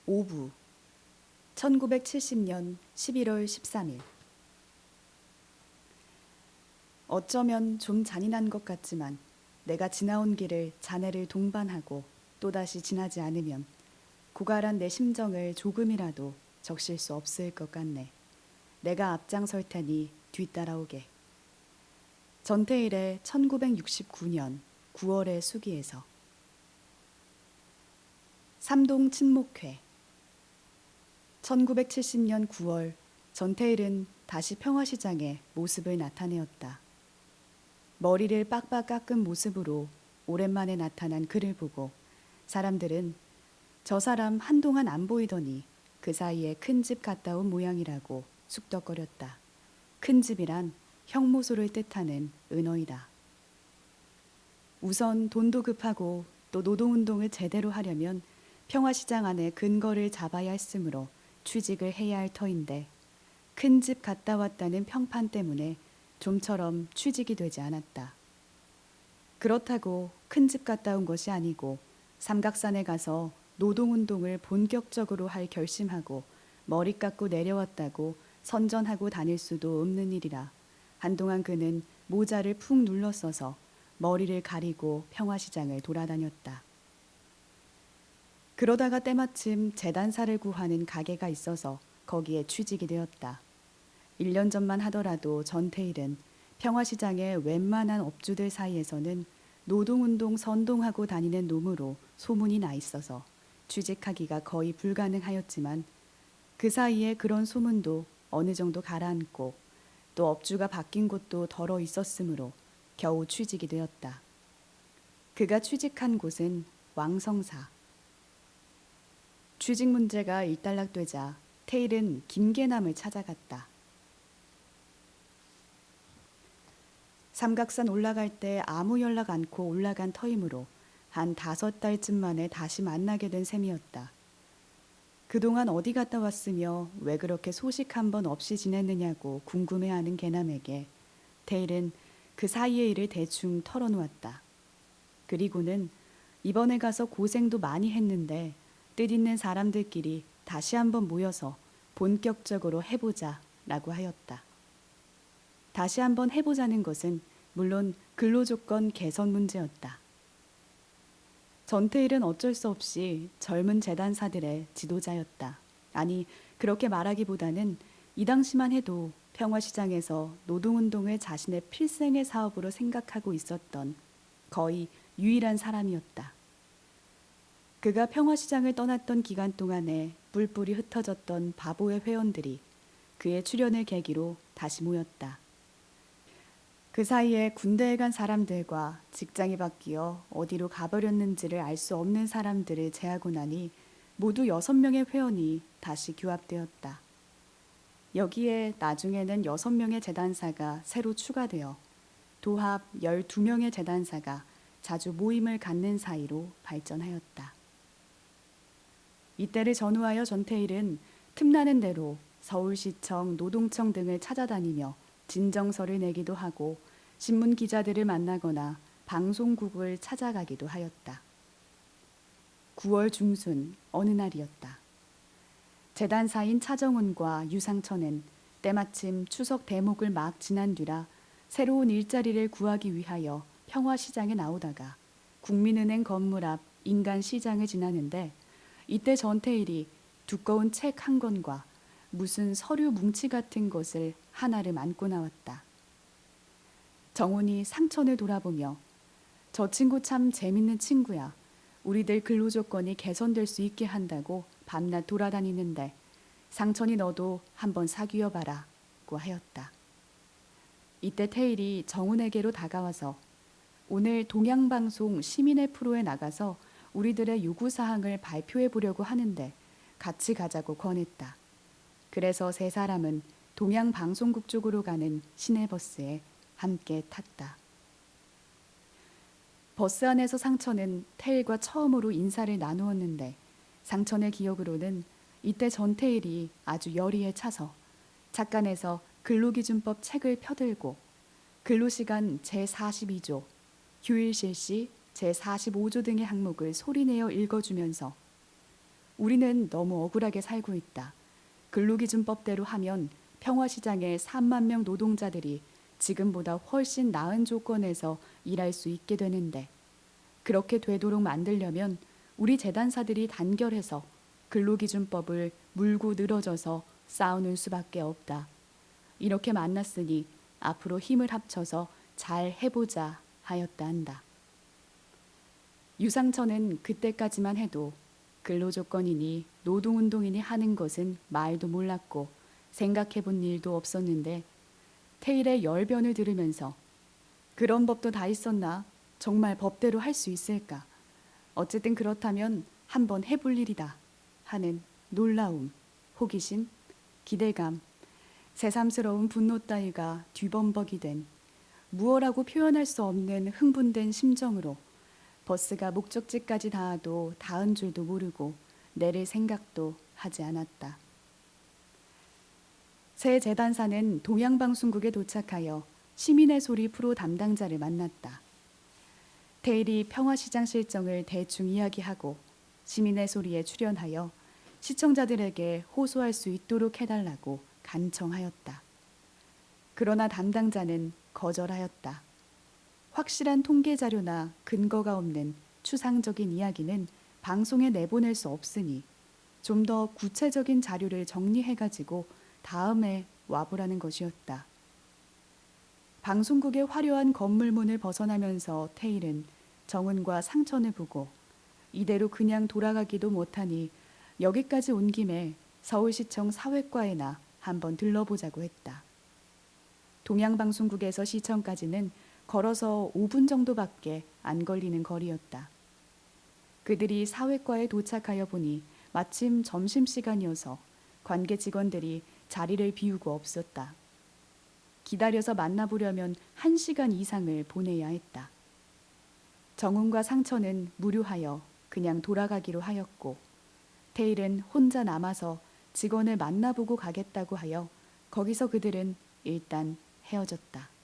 오부 1970년 11월 13일. 어쩌면 좀 잔인한 것 같지만 내가 지나온 길을 자네를 동반하고 또다시 지나지 않으면 고갈한 내 심정을 조금이라도 적실 수 없을 것 같네. 내가 앞장설 테니 뒤따라오게. 전태일의 1969년 9월의 수기에서. 삼동 친목회. 1970년 9월 전태일은 다시 평화시장에 모습을 나타내었다. 머리를 빡빡 깎은 모습으로 오랜만에 나타난 그를 보고 사람들은 저 사람 한동안 안 보이더니 그 사이에 큰 집 갔다 온 모양이라고 쑥덕거렸다. 큰 집이란 형무소를 뜻하는 은어이다. 우선 돈도 급하고 또 노동운동을 제대로 하려면 평화시장 안에 근거를 잡아야 했으므로 취직을 해야 할 터인데 큰 집 갔다 왔다는 평판 때문에 좀처럼 취직이 되지 않았다. 그렇다고 큰 집 갔다 온 것이 아니고 삼각산에 가서 노동운동을 본격적으로 할 결심하고 머리 깎고 내려왔다고 선전하고 다닐 수도 없는 일이라 한동안 그는 모자를 푹 눌러 써서 머리를 가리고 평화시장을 돌아다녔다. 그러다가 때마침 재단사를 구하는 가게가 있어서 거기에 취직이 되었다. 1년 전만 하더라도 전태일은 평화시장의 웬만한 업주들 사이에서는 노동운동 선동하고 다니는 놈으로 소문이 나 있어서 취직하기가 거의 불가능하였지만 그 사이에 그런 소문도 어느 정도 가라앉고 또 업주가 바뀐 곳도 덜어 있었으므로 겨우 취직이 되었다. 그가 취직한 곳은 왕성사. 취직 문제가 일단락되자 태일은 김계남을 찾아갔다. 삼각산 올라갈 때 아무 연락 않고 올라간 터이므로 한 5달쯤 만에 다시 만나게 된 셈이었다. 그동안 어디 갔다 왔으며 왜 그렇게 소식 한 번 없이 지냈느냐고 궁금해하는 계남에게 태일은 그 사이의 일을 대충 털어놓았다. 그리고는 이번에 가서 고생도 많이 했는데 뜻있는 사람들끼리 다시 한번 모여서 본격적으로 해보자 라고 하였다. 다시 한번 해보자는 것은 물론 근로조건 개선 문제였다. 전태일은 어쩔 수 없이 젊은 재단사들의 지도자였다. 아니, 그렇게 말하기보다는 이 당시만 해도 평화시장에서 노동운동을 자신의 필생의 사업으로 생각하고 있었던 거의 유일한 사람이었다. 그가 평화시장을 떠났던 기간 동안에 뿔뿔이 흩어졌던 바보의 회원들이 그의 출연을 계기로 다시 모였다. 그 사이에 군대에 간 사람들과 직장이 바뀌어 어디로 가버렸는지를 알 수 없는 사람들을 제하고 나니 모두 6명의 회원이 다시 규합되었다. 여기에 나중에는 6명의 재단사가 새로 추가되어 도합 12명의 재단사가 자주 모임을 갖는 사이로 발전하였다. 이때를 전후하여 전태일은 틈나는 대로 서울시청, 노동청 등을 찾아다니며 진정서를 내기도 하고 신문 기자들을 만나거나 방송국을 찾아가기도 하였다. 9월 중순 어느 날이었다. 재단사인 차정훈과 유상천은 때마침 추석 대목을 막 지난 뒤라 새로운 일자리를 구하기 위하여 평화시장에 나오다가 국민은행 건물 앞 인간시장을 지나는데 이때 전태일이 두꺼운 책 한 권과 무슨 서류 뭉치 같은 것을 하나를 안고 나왔다. 정훈이 상천을 돌아보며 저 친구 참 재밌는 친구야. 우리들 근로조건이 개선될 수 있게 한다고 밤낮 돌아다니는데 상천이 너도 한번 사귀어봐라 고 하였다. 이때 태일이 정훈에게로 다가와서 오늘 동양방송 시민의 프로에 나가서 우리들의 요구사항을 발표해 보려고 하는데 같이 가자고 권했다. 그래서 세 사람은 동양방송국 쪽으로 가는 시내버스에 함께 탔다. 버스 안에서 상천은 태일과 처음으로 인사를 나누었는데 상천의 기억으로는 이때 전태일이 아주 열의에 차서 착간에서 근로기준법 책을 펴들고 근로시간 제42조, 휴일실시 제45조 등의 항목을 소리내어 읽어주면서 우리는 너무 억울하게 살고 있다. 근로기준법대로 하면 평화시장의 3만 명 노동자들이 지금보다 훨씬 나은 조건에서 일할 수 있게 되는데 그렇게 되도록 만들려면 우리 재단사들이 단결해서 근로기준법을 물고 늘어져서 싸우는 수밖에 없다. 이렇게 만났으니 앞으로 힘을 합쳐서 잘 해보자 하였다 한다. 유상천은 그때까지만 해도 근로조건이니 노동운동이니 하는 것은 말도 몰랐고 생각해본 일도 없었는데 테일의 열변을 들으면서 그런 법도 다 있었나? 정말 법대로 할 수 있을까? 어쨌든 그렇다면 한번 해볼 일이다 하는 놀라움, 호기심, 기대감, 새삼스러운 분노 따위가 뒤범벅이 된 무어라고 표현할 수 없는 흥분된 심정으로 버스가 목적지까지 닿아도 닿은 줄도 모르고 내릴 생각도 하지 않았다. 새 재단사는 동양방송국에 도착하여 시민의 소리 프로 담당자를 만났다. 테일이 평화시장 실정을 대충 이야기하고 시민의 소리에 출연하여 시청자들에게 호소할 수 있도록 해달라고 간청하였다. 그러나 담당자는 거절하였다. 확실한 통계 자료나 근거가 없는 추상적인 이야기는 방송에 내보낼 수 없으니 좀 더 구체적인 자료를 정리해가지고 다음에 와보라는 것이었다. 방송국의 화려한 건물문을 벗어나면서 테일은 정은과 상천을 보고 이대로 그냥 돌아가기도 못하니 여기까지 온 김에 서울시청 사회과에나 한번 들러보자고 했다. 동양방송국에서 시청까지는 걸어서 5분 정도밖에 안 걸리는 거리였다. 그들이 사회과에 도착하여 보니 마침 점심시간이어서 관계 직원들이 자리를 비우고 없었다. 기다려서 만나보려면 1시간 이상을 보내야 했다. 정훈과 상처는 무료하여 그냥 돌아가기로 하였고 테일은 혼자 남아서 직원을 만나보고 가겠다고 하여 거기서 그들은 일단 헤어졌다.